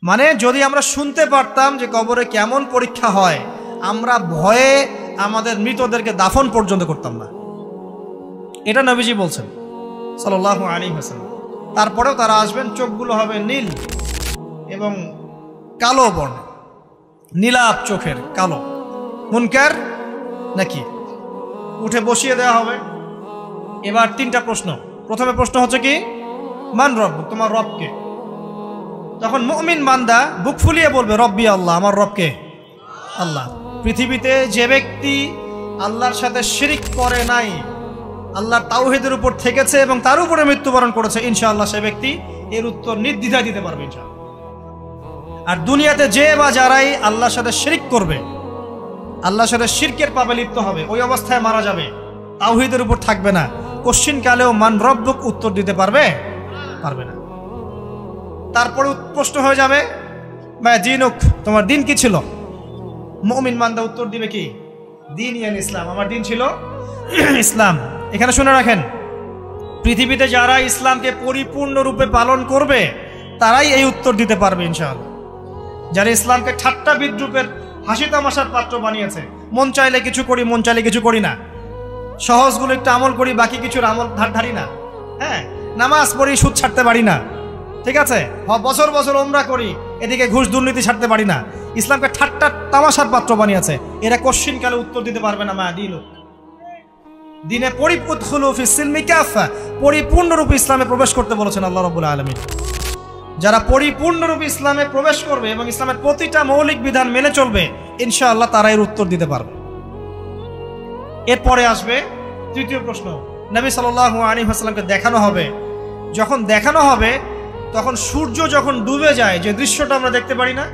মানে যদি আমরা শুনতে পারতাম যে কবরে কেমন পরীক্ষা হয়, আমরা ভয়ে আমাদের মৃতদেরকে দাফন পর্যন্ত করতাম না। এটা নবীজি বলছেন সাল্লাল্লাহু আলাইহি ওয়াসাল্লাম। তারপরেও তারা আসবেন, চোখগুলো হবে নীল এবং কালো বর্ণ, নীলাপ চোখের কালো। মুনকার নাকি উঠে বসিয়ে দেওয়া হবে। এবার তিনটা প্রশ্ন। প্রথমে প্রশ্ন হচ্ছে কি, মান রব, তোমার রবকে? তখন মুমিন বান্দা বুক ফুলিয়ে বলবে রব্বি আল্লাহ, আমার রবকে আল্লাহ। পৃথিবীতে যে ব্যক্তি আল্লাহর সাথে শিরিক করে নাই, আল্লাহর তাওহীদের উপর থেকেছে এবং তার উপরে মৃত্যুবরণ করেছে, ইনশাআল্লাহ সে ব্যক্তি এর উত্তর নির্দ্বিধায় দিতে পারবে ইনশাআল্লাহ। আর দুনিয়াতে যে বা যারাই আল্লাহর সাথে শিরিক করবে, আল্লাহর সাথে শিরকের পাপে লিপ্ত হবে, ওই অবস্থায় মারা যাবে, তাওহীদের উপর থাকবে না, কোশ্চিন কালেও মান রব্বুক উত্তর দিতে পারবে না। তারপরে প্রশ্ন হয়ে যাবে মা দিনুক, তোমার দিন কি ছিল? মুমিন বান্দা উত্তর দিবে কি, দিন ইয়ান ইসলাম, আমার দিন ছিল ইসলাম। এখানে শুনে রাখেন, পৃথিবীতে যারা ইসলামকে পরিপূর্ণরূপে পালন করবে তারাই এই উত্তর দিতে পারবে ইনশাআল্লাহ। যারা ইসলামকে ঠাট্টা বিদ্রুপের হাসি তামাশার পাত্র বানিয়েছে, মন চাইলে কিছু করি, মন চাইলে কিছু করি না, সহজগুলো একটু আমল করি, বাকি কিছুর আমল ধারি না, হ্যাঁ, নামাজ পড়ি, সুদ ছাড়তে পারি না, ঠিক আছে, বছর বছর ওমরা করি, এদিকে ঘুষ দুর্নীতি ছাড়তে পারি না, ইসলামকে ঠাট্টা তামাশার পাত্র বানিয়েছে, এরা কোশ্চিন কালে উত্তর দিতে পারবে না। মা দিনুক, দিনে পরিপূর্ণরূপে ইসলামে প্রবেশ করতে বলেছেন আল্লাহ রাব্বুল আলামিন। যারা পরিপূর্ণরূপে ইসলামে প্রবেশ করবে এবং ইসলামের প্রতিটা মৌলিক বিধান মেনে চলবে, ইনশাআল্লাহ তারা এর উত্তর দিতে পারবে। এরপরে আসবে তৃতীয় প্রশ্ন। নবী সাল্লাল্লাহু আলাইহি ওয়াসাল্লামকে দেখানো হবে। যখন দেখানো হবে তখন সূর্য যখন ডুবে যায়, যে দৃশ্যটা আমরা দেখতে পারি না,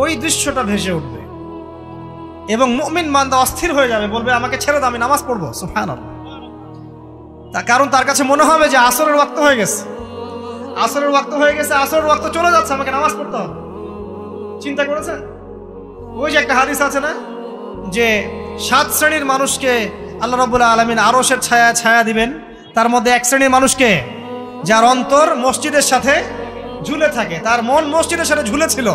ওই দৃশ্যটা ভেসে উঠবে এবং মুমিন বান্দা অস্থির হয়ে যাবে, বলবে আমাকে ছেড়ে দাও, আমি নামাজ পড়বো। সুবহানাল্লাহ। কারণ তার কাছে মনে হবে যে আসরের ওয়াক্ত হয়ে গেছে, আসরের ওয়াক্ত হয়ে গেছে, আসরের ওয়াক্ত চলে যাচ্ছে, আমাকে নামাজ পড়তে হবে। চিন্তা করেছেন? ওই যে একটা হাদিস আছে না, যে 7 শ্রেণীর মানুষকে আল্লাহ রাব্বুল আলামিন আরশের ছায়া দিবেন, তার মধ্যে এক শ্রেণীর মানুষকে যার অন্তর মসজিদের সাথে ঝুলে থাকে, তার মন মসজিদের সাথে ঝুলেছিল,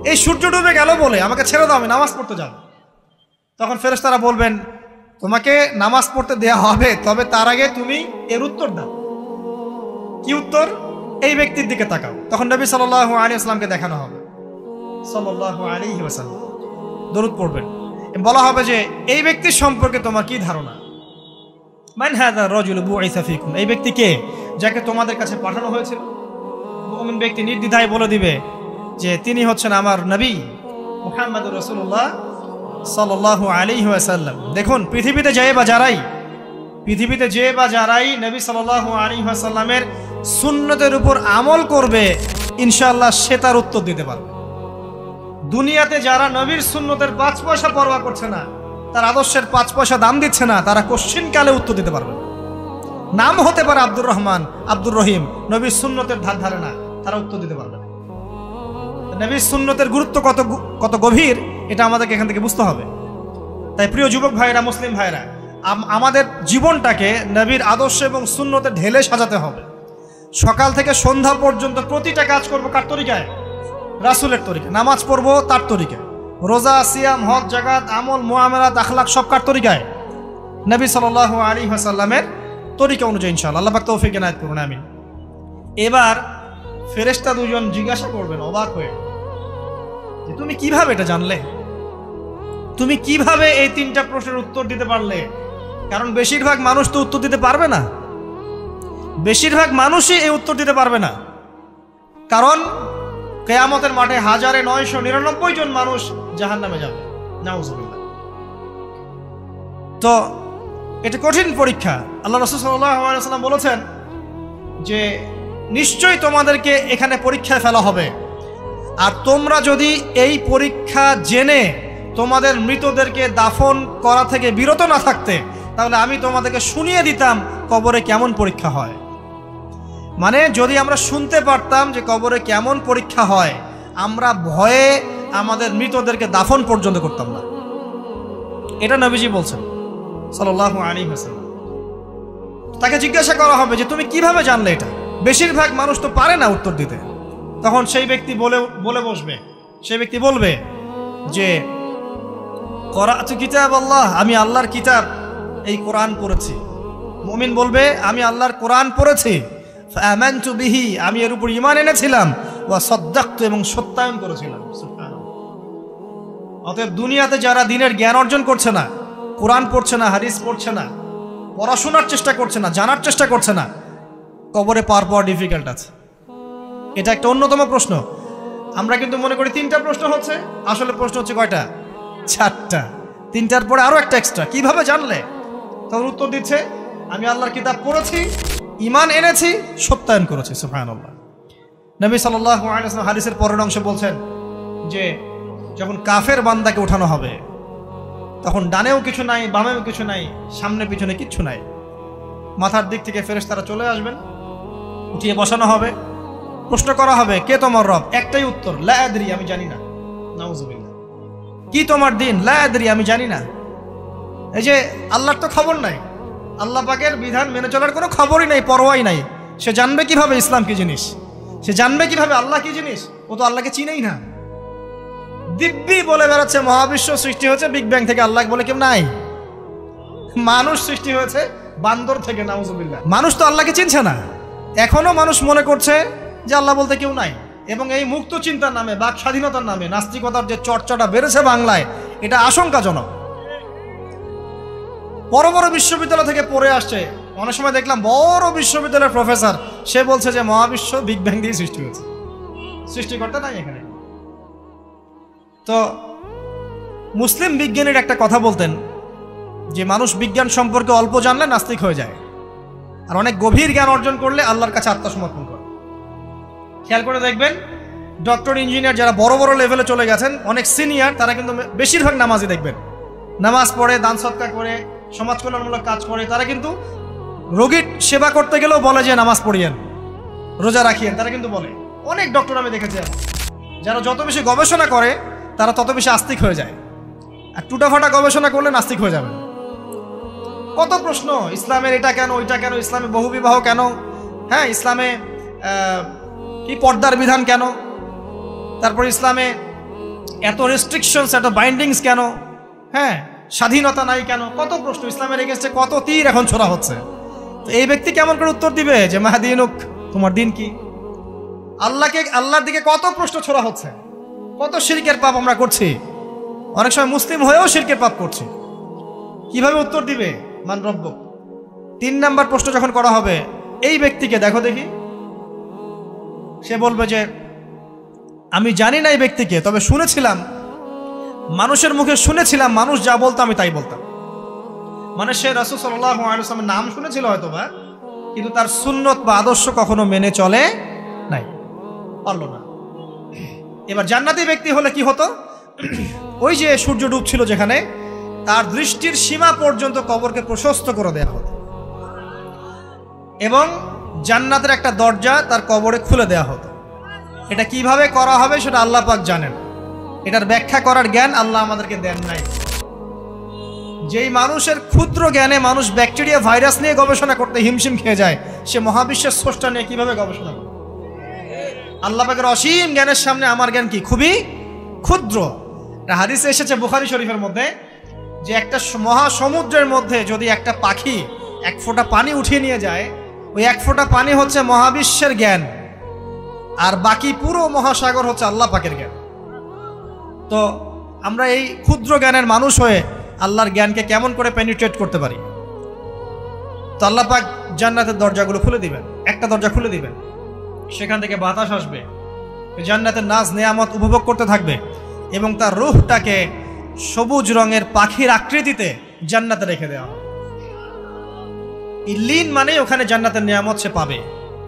এই সূর্য ডুবে গেল বলে আমাকে ছেড়ে দাও, আমি নামাজ পড়তে যাব। তখন ফেরেশতারা বলবেন তোমাকে নামাজ পড়তে দেয়া হবে, তবে তার আগে তুমি এর উত্তর দাও। কি উত্তর? এই ব্যক্তির দিকে তাকাও। তখন নবী সাল্লাল্লাহু আলাইহি ওয়াসাল্লামকে দেখানো হবে, সাল্লাল্লাহু আলাইহি ওয়াসাল্লাম দরুদ পড়বেন, বলা হবে যে এই ব্যক্তির সম্পর্কে তোমার কি ধারণা? মান হাযা রাজুলু বুইসা ফীকুম, এই ব্যক্তি কে, যাকে তোমাদের কাছে পাঠানো হয়েছিল? মুমিন ব্যক্তি নির্দ্বিধায় বলে দিবে যে তিনি হচ্ছেন আমার নবী মুহাম্মদুর রাসূলুল্লাহ সাল্লাল্লাহু আলাইহি ওয়াসাল্লাম। দেখুন, পৃথিবীতে যে বা যারাই নবী সাল্লাল্লাহু আলাইহি ওয়াসাল্লামের সুন্নতের উপর আমল করবে, ইনশাআল্লাহ সে তার উত্তর দিতে পারবে। দুনিয়াতে যারা নবীর সুন্নতের 5 পয়সা পরোয়া করছে না, তার আদর্শের 5 পয়সা দাম দিচ্ছে না, তারা কোশ্চিন কালে উত্তর দিতে পারবে। নাম হতে পারে আব্দুর রহমান, আব্দুর রহিম, নবীর সুন্নতের ধার ধারে না, তারা উত্তর দিতে পারবে না। নবীর সুন্নতের গুরুত্ব কত গভীর, এটা আমাদেরকে এখান থেকে বুঝতে হবে। তাই প্রিয় যুবক ভাইরা, মুসলিম ভাইরা, আমাদের জীবনটাকে নবীর আদর্শ এবং সুন্নতে ঢেলে সাজাতে হবে। সকাল থেকে সন্ধ্যা পর্যন্ত প্রতিটা কাজ করব কার তরিকায়? রাসূলের তরিকায়। নামাজ পড়বো তার তরিকায়, রোজা, সিয়াম, হজ, জাকাত, আমল, মুআমালাত, আখলাক সব কার তরিকায়? নবী সাল্লাল্লাহু আলাইহি ওয়াসাল্লামের তরিকা অনুযায়ী ইনশাআল্লাহ। আল্লাহ পাক তৌফিক এনায়েত করুন, আমিন। এবার ফেরেশতা দুজন জিজ্ঞাসা করবেন অবাক হয়ে যে তুমি কিভাবে এটা জানলে, তুমি কিভাবে এই 3টা প্রশ্নের উত্তর দিতে পারলে? কারণ বেশিরভাগ মানুষ তো উত্তর দিতে পারবে না, বেশিরভাগ মানুষই এই উত্তর দিতে পারবে না। কারণ কিয়ামতের মাঠে 1999 জন মানুষ জাহান্নামে যাবে, নাউজুবিল্লাহ। তো এটা কঠিন পরীক্ষা। আল্লাহ রাসূল সাল্লাল্লাহু আলাইহি ওয়াসাল্লাম বলেছেন যে নিশ্চয়ই তোমাদেরকে এখানে পরীক্ষায় ফেলা হবে, আর তোমরা যদি এই পরীক্ষা জেনে তোমাদের মৃতদেরকে দাফন করা থেকে বিরত না থাকতে, তাহলে আমি তোমাদেরকে শুনিয়ে দিতাম কবরে কেমন পরীক্ষা হয়। মানে যদি আমরা শুনতে পারতাম যে কবরে কেমন পরীক্ষা হয়, আমরা ভয়ে আমাদের মৃতদেরকে দাফন পর্যন্ত করতাম না। এটা নবীজি বলছেন সাল্লাল্লাহু আলাইহি ওয়াসাল্লাম। তাকে জিজ্ঞাসা করা হবে যে তুমি কিভাবে জানলে এটা? বেশিরভাগ মানুষ তো পারে না উত্তর দিতে। তখন সেই ব্যক্তি বলে বসবে, সেই ব্যক্তি বলবে যে করাতু কিতাব আল্লাহ, আমি আল্লাহর কিতাব এই কোরআন পড়েছি। মুমিন বলবে আমি আল্লাহর কোরআন পড়েছি, ফাআমানতু বিহি, আমি এর উপর ঈমান এনেছিলাম, ওয়া সাদ্দাকতু, এবং সত্যায়ন করেছিলাম। সুবহানাল্লাহ। অতএব দুনিয়াতে যারা দ্বীনের জ্ঞান অর্জন করছে না, কোরআন পড়ছে না, হাদিস পড়ছে না, পড়াশোনার চেষ্টা করছে না, জানার চেষ্টা করছে না, কবরে পাওয়া ডিফিকাল্ট আছে। এটা একটা অন্যতম প্রশ্ন। আমরা কিন্তু মনে করি 3টা প্রশ্ন হচ্ছে, আসলে প্রশ্ন হচ্ছে কয়টা? 4টা। 3টার পরে আরো একটা এক্সট্রা। কিভাবে জানলে? তখন উত্তর দিচ্ছে আমি আল্লাহর কিতাব পড়েছি, ঈমান এনেছি, সত্যায়ন করেছি। সুবহানাল্লাহ। নবী সাল্লাল্লাহু আলাইহি ওয়াসাল্লাম হাদিসের পরের অংশে বলছেন যে যখন কাফের বান্দাকে উঠানো হবে, তখন ডানেও কিছু নাই, বামেও কিছু নাই, সামনে পিছনে কিচ্ছু নাই। মাথার দিক থেকে ফেরেশতারা চলে আসবেন, উঠিয়ে বসানো হবে, প্রশ্ন করা হবে কে তোমার রব? একটাই উত্তর, লা আদরি, আমি জানি না। নাউযুবিল্লাহ। কি তোমার দিন? লা আদরি, আমি জানি না। এই যে আল্লাহর তো খবর নাই, আল্লাহ পাকের বিধান মেনে চলার কোনো খবরই নাই, পরোয়াই নাই। সে জানবে কিভাবে ইসলাম কি জিনিস? সে জানবে কিভাবে আল্লাহ কি জিনিস? ও তো আল্লাহকে চিনেই না। দিব্যি বলে বেড়াচ্ছে মহাবিশ্ব সৃষ্টি হয়েছে বিগ ব্যাং থেকে, আল্লাহ বলে কেউ নাই। মানুষ সৃষ্টি হয়েছে বান্দর থেকে, নাউযুবিল্লাহ। মানুষ তো আল্লাহকে চিনছে না। এখনো মানুষ মনে করছে যে আল্লাহ বলতে কেউ নাই। এবং এই মুক্ত চিন্তার নামে, বাক স্বাধীনতার নামে নাস্তিকতার যে চর্চাটা বেড়েছে বাংলায়, এটা আশঙ্কাজনক। বড় বড় বিশ্ববিদ্যালয় থেকে পড়ে আসছে, অনেক সময় দেখলাম বড় বিশ্ববিদ্যালয়ের প্রফেসর, সে বলছে যে মহাবিশ্ব বিগ ব্যাং দিয়ে সৃষ্টি হয়েছে, সৃষ্টিকর্তা নাই এখানে। তো মুসলিম বিজ্ঞানীর একটা কথা বলতেন যে মানুষ বিজ্ঞান সম্পর্কে অল্প জানলে নাস্তিক হয়ে যায়, আর অনেক গভীর জ্ঞান অর্জন করলে আল্লাহর কাছে আত্মসমর্পণ করে। খেয়াল করে দেখবেন ডক্টর, ইঞ্জিনিয়ার যারা বড় বড় লেভেলে চলে গেছেন, অনেক সিনিয়র, তারা কিন্তু বেশিরভাগ নামাজি দেখবেন, নামাজ পড়ে, দান সদকা করে, সমাজ কল্যাণমূলক কাজ করে। তারা কিন্তু রোগীর সেবা করতে গেলেও বলে যে নামাজ পড়িয়েন, রোজা রাখিয়েন, তারা কিন্তু বলে। অনেক ডক্টর আমি দেখেছি যারা যত বেশি গবেষণা করে তারা তত বেশি আস্তিক হয়ে যায়, আর টুটাফাটা গবেষণা করলে নাস্তিক হয়ে যাবে। কত প্রশ্ন, ইসলামের এটা কেন, ওইটা কেন, ইসলামে বহুবিবাহ কেন, হ্যাঁ, ইসলামে কি পর্দার বিধান কেন, তারপর ইসলামে এত রেস্ট্রিকশনস, এত বাইন্ডিংস কেন, হ্যাঁ, স্বাধীনতা নাই কেন, কত প্রশ্ন। ইসলামের এগেইনস্টে কত তীর এখন ছোড়া হচ্ছে। তো এই ব্যক্তি কেমন করে উত্তর দিবে যে মাহদিনুক, তোমার দিন কি? আল্লাহর দিকে কত প্রশ্ন ছোড়া হচ্ছে, কত শিরকের পাপ আমরা করছি, অনেক সময় মুসলিম হয়েও শিরকের পাপ করছি। কিভাবে উত্তর দিবে? মান রব্বুক। 3 নাম্বার প্রশ্ন যখন করা হবে, এই ব্যক্তিকে দেখো দেখি, সে বলবে যে আমি জানি না এই ব্যক্তিকে, তবে শুনেছিলাম, মানুষের মুখে শুনেছিলাম, মানুষ যা বলতো আমি তাই বলতাম। মানে সে রাসূল সাল্লাল্লাহু আলাইহি ওয়াসাল্লামের নাম শুনেছিল হয়তোবা, কিন্তু তার সুন্নত বা আদর্শ কখনো মেনে চলে নাই, পারল না। এবার জান্নাতি ব্যক্তি হলে কি হতো? ওই যে সূর্য ডুবছিল যেখানে, তার দৃষ্টির সীমা পর্যন্ত কবরকে প্রশস্ত করে দেওয়া হতো, এবং জান্নাতের একটা দরজা তার কবরে খুলে দেওয়া হতো। এটা কিভাবে করা হবে সেটা আল্লাহ পাক জানেন, এটার ব্যাখ্যা করার জ্ঞান আল্লাহ আমাদেরকে দেন নাই। যেই মানুষের ক্ষুদ্র জ্ঞানে মানুষ ব্যাকটেরিয়া, ভাইরাস নিয়ে গবেষণা করতে হিমশিম খেয়ে যায়, সে মহাবিশ্বের স্রষ্টা নিয়ে কিভাবে গবেষণা করে? আল্লাহ পাকের অসীম জ্ঞানের সামনে আমার জ্ঞান কি? খুবই ক্ষুদ্র। হাদিসে এসেছে বুখারী শরীফের মধ্যে যে একটা মহাসমুদ্রের মধ্যে যদি একটা পাখি 1 ফোঁটা পানি উঠিয়ে নিয়ে যায়, ওই 1 ফোঁটা পানি হচ্ছে মহাবিশ্বের জ্ঞান, আর বাকি পুরো মহাসাগর হচ্ছে আল্লাহ পাকের জ্ঞান। তো আমরা এই ক্ষুদ্র জ্ঞানের মানুষ হয়ে আল্লাহর জ্ঞানকে কেমন করে পেনিট্রেট করতে পারি? তো আল্লাহ পাক জান্নাতের দরজাগুলো খুলে দিবেন, একটা দরজা খুলে দিবেন, সেখান থেকে বাতাস আসবে, জান্নাতের নাজ নেয়ামত উপভোগ করতে থাকবে, এবং তার রূহটাকে সবুজ রঙের পাখির আকৃতিতে জান্নাতে রেখে দেওয়া হবে। ইল্লিন মানে ওখানে জান্নাতের নিয়ামত সে পাবে।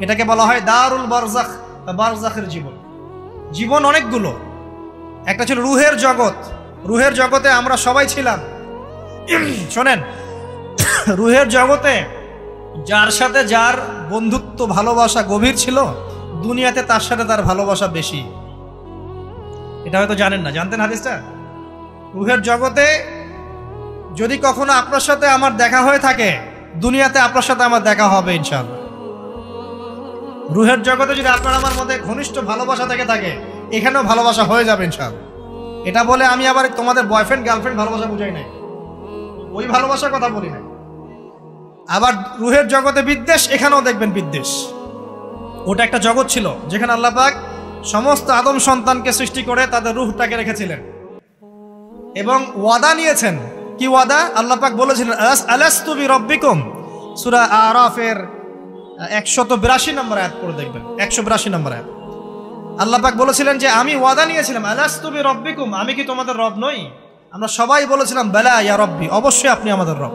এটাকে বলা হয় দারুল বারজাখ বা বারজাখের জীবন। জীবন অনেকগুলো, একটা ছিল রুহের জগৎ। রুহের জগতে আমরা সবাই ছিলাম। শোনেন, রুহের জগতে যার সাথে যার বন্ধুত্ব, ভালোবাসা গভীর ছিল, দুনিয়াতে তার সাথে তার ভালোবাসা বেশি। এটা হয়তো জানেন না, জানতেন হাদিসটা? রুহের জগতে যদি কখনো আপনার সাথে আমার দেখা হয়ে থাকে, দুনিয়াতে আপনার সাথে আমার দেখা হবে ইনশাআল্লাহ। রুহের জগতে যদি আপনার আমার মধ্যে ঘনিষ্ঠ ভালোবাসা থেকে থাকে, এখানেও ভালোবাসা হয়ে যাবে ইনশাআল্লাহ। এটা বলে আমি আবার তোমাদের বয়ফ্রেন্ড গার্লফ্রেন্ড ভালোবাসা বুঝাই নাই, ওই ভালোবাসার কথা বলি নাই। আবার রুহের জগতে বিদ্বেষ, এখানেও দেখবেন বিদ্বেষ। ওটা একটা জগৎ ছিল যেখানে আল্লাহ পাক সমস্ত আদম সন্তানকে সৃষ্টি করে তাদের রুহটাকে রেখেছিলেন এবং ওয়াদা নিয়েছেন। কি ওয়াদা? আল্লাহ পাক বলেছিলেন আলাস্তু বিরাব্বিকুম, সূরা আরাফের 182 নম্বর আয়াত পড়ে দেখবেন, 182 নম্বর আয়াত। আল্লাহ পাক বলেছিলেন যে আমি ওয়াদা নিয়েছিলাম, আলাস্তু বিরাব্বিকুম, আমি কি তোমাদের রব নই? আমরা সবাই বলেছিলাম বালা ইয়া রব্বি, অবশ্যই আপনি আমাদের রব।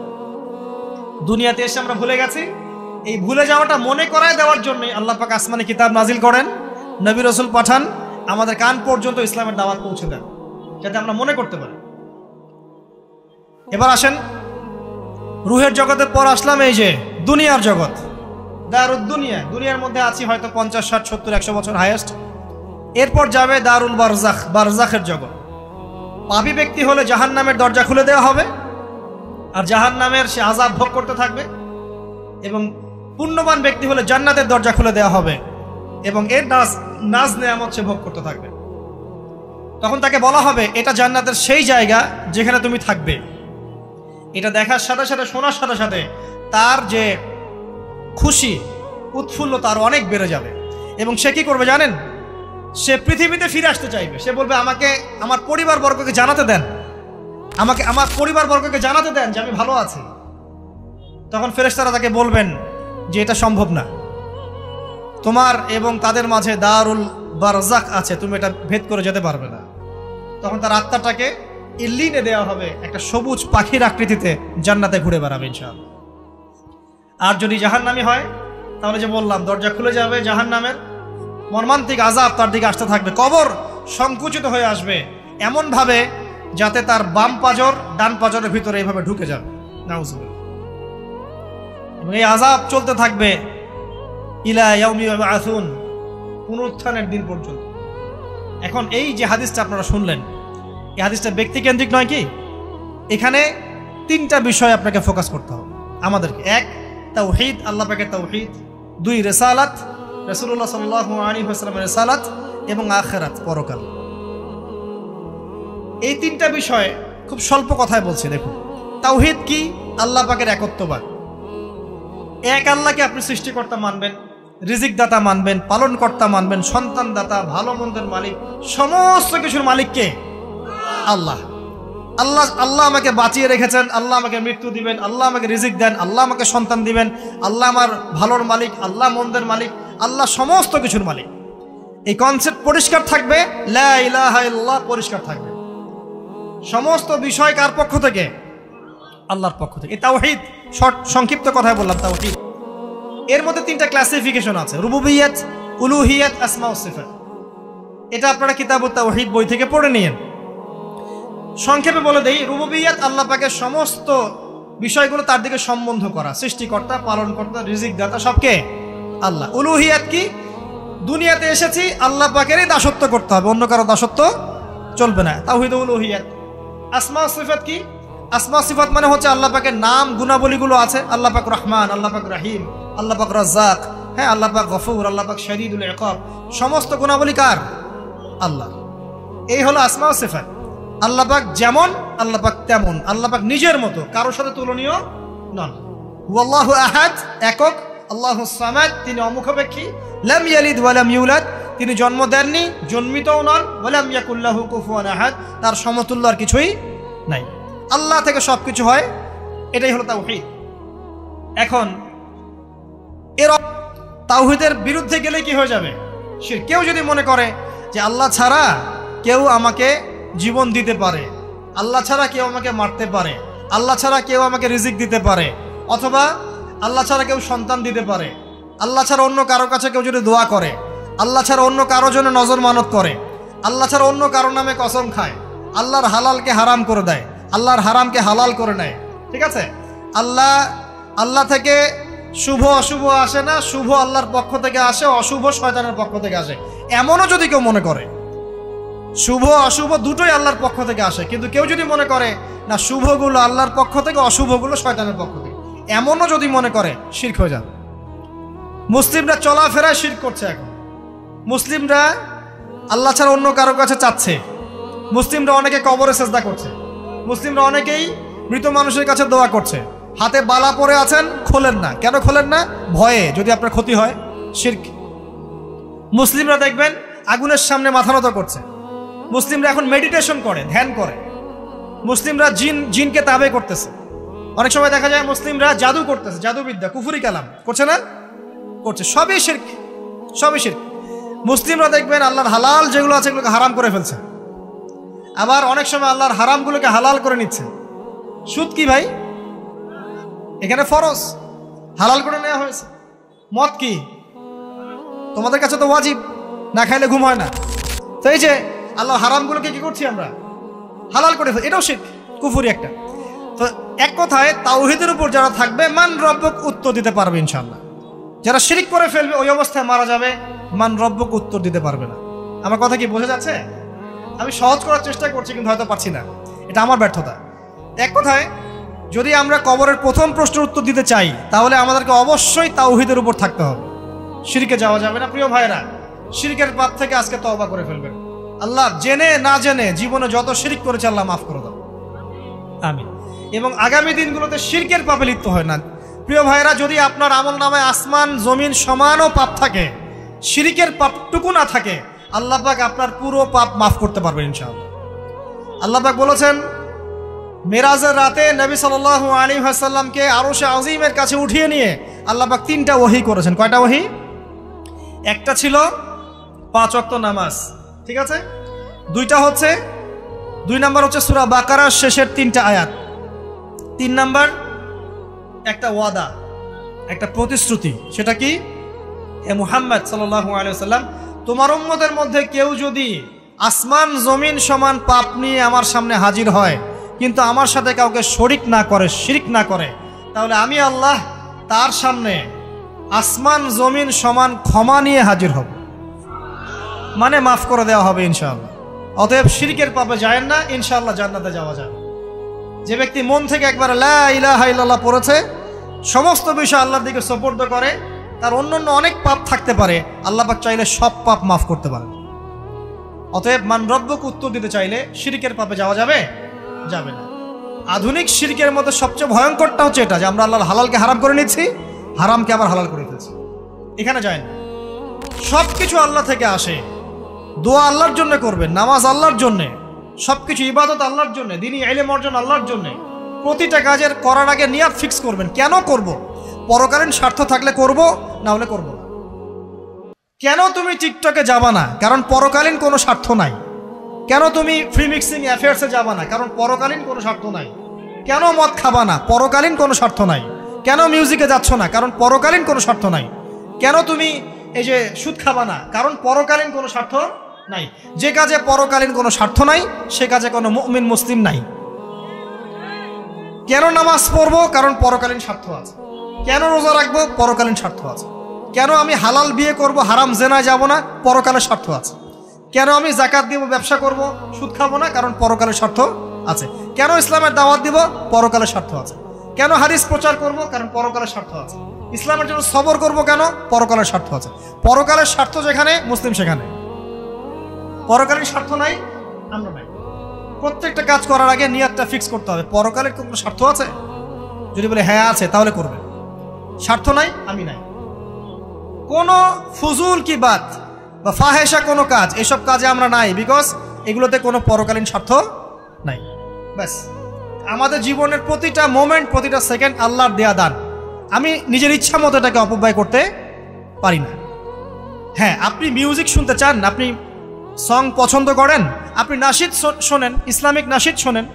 দুনিয়াতে এসে আমরা ভুলে গেছি। এই ভুলে যাওয়াটা মনে করায় দেওয়ার জন্যই আল্লাহ পাক আসমানে কিতাব নাজিল করেন, নবী রাসূল পাঠান, আমাদের কান পর্যন্ত ইসলামের দাওয়াত পৌঁছে দেন, যাতে আমরা মনে করতে পারি। এবার আসেন রুহের জগতের পর আসলাম এই যে দুনিয়ার জগৎ, দারুদ দুনিয়া। দুনিয়ার মধ্যে আছি হয়তো 50, 60, 70, 100 বছর হাইয়েস্ট। এরপর যাবে দারুল বারজাখ, বারজাখের জগৎ। পাপী ব্যক্তি হলে জাহান্নামের দরজা খুলে দেওয়া হবে, আর জাহান্নামের সে আযাব ভোগ করতে থাকবে। এবং পুণ্যবান ব্যক্তি হলে জান্নাতের দরজা খুলে দেওয়া হবে এবং এর নাজ নেয়ামত সে ভোগ করতে থাকবে। তখন তাকে বলা হবে এটা জান্নাতের সেই জায়গা যেখানে তুমি থাকবে। এটা দেখার সাথে সাথে, শোনার সাথে সাথে তার যে খুশি উৎফুল্ল তার অনেক বেড়ে যাবে। এবং সে কি করবে জানেন? সে পৃথিবীতে ফিরে আসতে চাইবে। সে বলবে আমাকে আমার পরিবারবর্গকে জানাতে দেন, আমাকে আমার পরিবারবর্গকে জানাতে দেন যে আমি ভালো আছি। তখন ফেরেশতারা তাকে বলবেন যে এটা সম্ভব না, তোমার এবং তাদের মাঝে দারুল বারজাখ আছে, তুমি এটা ভেদ করে যেতে পারবে না। তখন তার আত্মাটাকে ইল্লিনে দেওয়া হবে, একটা সবুজ পাখির আকৃতিতে জান্নাতে ঘুরে বেড়াবে ইনশাআল্লাহ। আর যদি জাহান্নামী হয় তাহলে যে বললাম দরজা খুলে যাবে, জাহান্নামের মর্মান্তিক আযাব তার দিকে আসতে থাকবে। কবর সংকুচিত হয়ে আসবে এমনভাবে যাতে তার বাম পাজর ডান পাজরের ভিতরে এইভাবে ঢুকে যাবে, নাউযুবিল্লাহ। এবং এই আযাব চলতে থাকবে ইলা ইয়াউমি ইউবআসুন, পুনরুত্থানের দিন পর্যন্ত। এখন এই যে হাদিসটা আপনারা শুনলেন, এই হাদিসটা ব্যক্তিকেন্দ্রিক নয় কি? এখানে 3টা বিষয় আপনাকে ফোকাস করতে হবে আমাদেরকে। 1, তাওহীদ, আল্লাহ পাকের তাওহীদ। 2, রিসালাত, রাসূলুল্লাহ সাল্লাল্লাহু আলাইহি ওয়াসাল্লামের রিসালাত। এবং আখিরাত, পরকাল। এই 3টা বিষয় খুব স্বল্প কথায় বলছি। দেখুন, তাওহীদ কি? আল্লাহ পাকের একত্ববাদ। এক আল্লাহকে আপনি সৃষ্টিকর্তা মানবেন, রিজিক দাতা মানবেন, পালন কর্তা মানবেন, সন্তান দাতা, ভালো মন্দের মালিক, সমস্ত কিছুর মালিক কে? আল্লাহ। আল্লাহ আল্লাহ আমাকে বাঁচিয়ে রেখেছেন, আল্লাহ আমাকে মৃত্যু দিবেন, আল্লাহ আমাকে রিজিক দেন, আল্লাহ আমাকে সন্তান দিবেন, আল্লাহ আমার ভালোর মালিক, আল্লাহ মন্দের মালিক, আল্লাহ সমস্ত কিছুর মালিক। এই কনসেপ্ট পরিষ্কার থাকবে, লা ইলাহা ইল্লাল্লাহ পরিষ্কার থাকবে। সমস্ত বিষয় কার পক্ষ থেকে? আল্লাহর পক্ষ থেকে। এই তাওহীদ, শর্ট সংক্ষিপ্ত কথায় বললাম তাওহীদ। এর মধ্যে 3টা ক্লাসিফিকেশন আছে, রুবুবিয়্যাত, উলুহিয়্যাত, আসমা ও সিফাত। এটা আপনারা কিতাবুত তাওহীদ বই থেকে পড়ে নিয়েন। সংক্ষেপে বলে দেই, রুবুবিয়্যাত আল্লাহ পাকের সমস্ত বিষয়গুলো তার দিকে সম্বন্ধ করা, সৃষ্টিকর্তা, পালনকর্তা, রিজিক দাতা সবকে আল্লাহ। উলুহিয়্যাত কি? দুনিয়াতে এসেছি আল্লাহ পাকেরই দাসত্ব করতে হবে, অন্য কারো দাসত্ব চলবে না, তাওহীদ উলুহিয়্যাত। আসমা ও সিফাত কি? আসমা সিফাত মানে হচ্ছে আল্লাহ পাকের নাম গুণাবলীগুলো আছে, আল্লাহ পাক রহমান, আল্লাহ পাক রহিম, আল্লাহ পাক রাজ্জাক, হ্যাঁ, আল্লাহ পাক গফুর, আল্লাহ পাক শদীদুল ইকাব, সমস্ত গুণাবলী কার? আল্লাহ। এই হলো আসমা ও সিফাত। আল্লাহ পাক যেমন, আল্লাহ পাক তেমন, আল্লাহ পাক নিজের মতো, কারোর সাথে তুলনীয় নন। হুয়াল্লাহু আহাদ, একক। আল্লাহুস সামাদ, তিনি অমুখাপেক্ষী। লাম ইয়ালিদ ওয়া লাম ইউলাদ, তিনি জন্ম দেননি, জন্মিতও নন। ওয়া লাম ইয়াকুল লাহু কুফুয়ান আহাদ, তার সমতুল্য আর কিছুই নাই। আল্লাহ থেকে সবকিছু হয়, এটাই হলো তাওহীদ। এখন এর তাওহীদের বিরুদ্ধে গেলে কি হয়ে যাবে? শিরক। কেউ যদি মনে করে যে আল্লাহ ছাড়া কেউ আমাকে জীবন দিতে পারে, আল্লাহ ছাড়া কেউ আমাকে মারতে পারে, আল্লাহ ছাড়া কেউ আমাকে রিজিক দিতে পারে, অথবা আল্লাহ ছাড়া কেউ সন্তান দিতে পারে, আল্লাহ ছাড়া অন্য কারো কাছে কেউ যদি দোয়া করে, আল্লাহ ছাড়া অন্য কারোর জন্য নজর মানত করে, আল্লাহ ছাড়া অন্য কারোর নামে কসম খায়, আল্লাহর হালালকে হারাম করে দেয়, আল্লাহর হারামকে হালাল করে নেয়, ঠিক আছে? আল্লাহ থেকে শুভ অশুভ আসে না, শুভ আল্লাহর পক্ষ থেকে আসে, অশুভ শয়তানের পক্ষ থেকে আসে, এমনও যদি কেউ মনে করে, শুভ অশুভ দুটোই আল্লাহর পক্ষ থেকে আসে, কিন্তু কেউ যদি মনে করে না শুভগুলো আল্লাহর পক্ষ থেকে, অশুভগুলো শয়তানের পক্ষ থেকে, এমনও যদি মনে করে, শিরক হয়ে যাবে। মুসলিমরা চলাফেরায় শিরক করছে। এখন মুসলিমরা আল্লাহ ছাড়া অন্য কারো কাছে চাচ্ছে, মুসলিমরা অনেকে কবরে সেজদা করছে, মুসলিমরা অনেকেই মৃত মানুষের কাছে দোয়া করছে, হাতে বালা পরে আছেন, খোলেন না। কেন খোলেন না? ভয়ে যদি আপনার ক্ষতি হয়, শিরক। মুসলিমরা দেখবেন আগুনের সামনে মাথা নত করছে, মুসলিমরা এখন মেডিটেশন করে, ধ্যান করে, মুসলিমরা জিনকে তাবে করতেছে। অনেক সময় দেখা যায় মুসলিমরা জাদু করতেছে, জাদুবিদ্যা, কুফরি কালাম করছে না? করছে। সবই শিরক, সবই শিরক। মুসলিমরা দেখবেন আল্লাহর হালাল যেগুলো আছে এগুলোকে হারাম করে ফেলছে, আবার অনেক সময় আল্লাহর হারামগুলোকে হালাল করে নিচ্ছে। সুদ কি ভাই? এখানে ফরজ, হালাল করে নেওয়া হয়েছে। মদ কি? তোমাদের কাছে তো ওয়াজিব, না খাইলে ঘুম হয় না। তো এই যে আল্লাহ হারামগুলোকে কি করছি আমরা? হালাল করে ফেলছি, এটাও শিরক, কুফরি একটা। তো এক কথায় তাওহীদের উপর যারা থাকবে মান রব্বক উত্তর দিতে পারবে ইনশাআল্লাহ। যারা শিরক করে ফেলবে ওই অবস্থায় মারা যাবে, মান রব্বক উত্তর দিতে পারবে না। আমার কথা কি বোঝা যাচ্ছে? আমি সহজ করার চেষ্টা করছি কিন্তু হয়তো পারছি না, এটা আমার ব্যর্থতা। এক কথায় যদি আমরা কবরের প্রথম প্রশ্নের উত্তর দিতে চাই তাহলে আমাদেরকে অবশ্যই তাওহীদের উপর থাকতে হবে, শিরকে যাওয়া যাবে না। প্রিয় ভাইরা, শিরকের পাপ থেকে আজকে তওবা করে ফেলবেন। আল্লাহ জেনে না জেনে জীবনে যত শিরক করেছে আল্লাহ মাফ করে দাও, আমিন। এবং আগামী দিনগুলোতে শিরকের পাপে লিপ্ত হয় না। প্রিয় ভাইরা, যদি আপনার আমল নামায় আসমান জমিন সমানও পাপ থাকে, শিরকের পাপটুকু না থাকে, আল্লাহ পাক আপনার পুরো পাপ মাফ করতে পারবেন ইনশাআল্লাহ। আল্লাহ পাক বলেছেন মেরাজের রাতে নবী সাল্লাল্লাহু আলাইহি ওয়াসাল্লামকে আরশে আজিমের কাছে উঠিয়ে নিয়ে আল্লাহ পাক 3টা ওহী করেছেন। কয়টা ওহী? একটা ছিল 5 ওয়াক্ত নামাজ, ঠিক আছে? 2টা হচ্ছে 2 নাম্বার হচ্ছে সূরা বাকারার শেষের 3টা আয়াত। 3 নাম্বার একটা ওয়াদা, একটা প্রতিশ্রুতি। সেটা কি? হে মুহাম্মদ সাল্লাল্লাহু আলাইহি ওয়াসাল্লাম, তোমার উম্মতের মধ্যে কেউ যদি আসমান জমিন সমান পাপ নিয়ে আমার সামনে হাজির হয় কিন্তু আমার সাথে কাউকে শরিক না করে, শিরক না করে, তাহলে আমি আল্লাহ তার সামনে আসমান জমিন সমান ক্ষমা নিয়ে হাজির হব, মানে মাফ করে দেওয়া হবে ইনশাআল্লাহ। অতএব শিরকের পাপে যায় না, ইনশাআল্লাহ জান্নাতে যাওয়া যাবে। যে ব্যক্তি মন থেকে একবার লা ইলাহা ইল্লাল্লাহ পড়েছে, সমস্ত বিষয় আল্লাহর দিকে সুপর্দ করে, তার অন্যান্য অনেক পাপ থাকতে পারে, আল্লাহ পাক চাইলে সব পাপ মাফ করতে পারেন। অতএব মান রব্বক উত্তর দিতে চাইলে শিরকের পাপে যাওয়া যাবে? যাবে না। আধুনিক শিরকের মধ্যে সবচেয়ে ভয়ঙ্করটা হচ্ছে এটা যে আমরা আল্লাহর হালালকে হারাম করে নিচ্ছি, হারামকে আবার হালাল করে ফেলছি। এখানে যায় না। সব কিছু আল্লাহ থেকে আসে, দোয়া আল্লাহর জন্য করবেন, নামাজ আল্লাহর জন্যে, সব কিছু ইবাদত আল্লাহর জন্য, দ্বীনি ইলম অর্জন আল্লাহর জন্য। প্রতিটা কাজের করার আগে নিয়াত ফিক্স করবেন, কেন করব? পরকালীন স্বার্থ থাকলে করব, না হলে করব না। কেন তুমি টিকটকে যাবা না? কারণ পরকালীন কোনো স্বার্থ নাই। কেন তুমি ফ্রি মিক্সিং অ্যাফেয়ার্সে যাবা না? কারণ পরকালীন কোনো স্বার্থ নাই। কেন মদ খাবা না? পরকালীন কোনো স্বার্থ নাই। কেন মিউজিকে যাচ্ছ না? কারণ পরকালীন কোনো স্বার্থ নাই। কেন তুমি এই যে সুদ খাবা না? কারণ পরকালীন কোনো স্বার্থ নাই। যে কাজে পরকালীন কোনো স্বার্থ নাই সে কাজে কোনো মুমিন মুসলিম নাই। কেন নামাজ পড়বো? কারণ পরকালীন স্বার্থ আছে। কেন রোজা রাখবো? পরকালীন স্বার্থ আছে। কেন আমি হালাল বিয়ে করব, হারাম জেনায় যাব না? পরকালের স্বার্থ আছে। কেন আমি যাকাত দিব, ব্যবসা করব, সুদ খাবো না? কারণ পরকালের স্বার্থ আছে। কেন ইসলামের দাওয়াত দিব? পরকালের স্বার্থ আছে। কেন হাদিস প্রচার করব? কারণ পরকালের স্বার্থ আছে। ইসলামের জন্য সবর করব কেন? পরকালের স্বার্থ আছে। পরকালের স্বার্থ যেখানে, মুসলিম সেখানে। পরকালীন স্বার্থ নাই, আমরা নাই। প্রত্যেকটা কাজ করার আগে নিয়তটা ফিক্স করতে হবে, পরকালের কোনো স্বার্থ আছে? যদি বলে হ্যাঁ আছে, তাহলে করবে। স্বার্থ নাই, আমি নাই। কোনো ফুজুল কি বাত বা ফাহেসা কোনো কাজ, এসব কাজে আমরা নাই, বিকজ এগুলোতে কোনো পরকালীন স্বার্থ নাই। ব্যাস, আমাদের জীবনের প্রতিটা মোমেন্ট, প্রতিটা সেকেন্ড আল্লাহর দেয়া দান। আমি নিজের ইচ্ছা মতো এটাকে অপব্যয় করতে পারি না। হ্যাঁ, আপনি মিউজিক শুনতে চান, আপনি সং পছন্দ করেন, আপনি নাশিদ শোনেন, ইসলামিক নাশিদ শোনেন,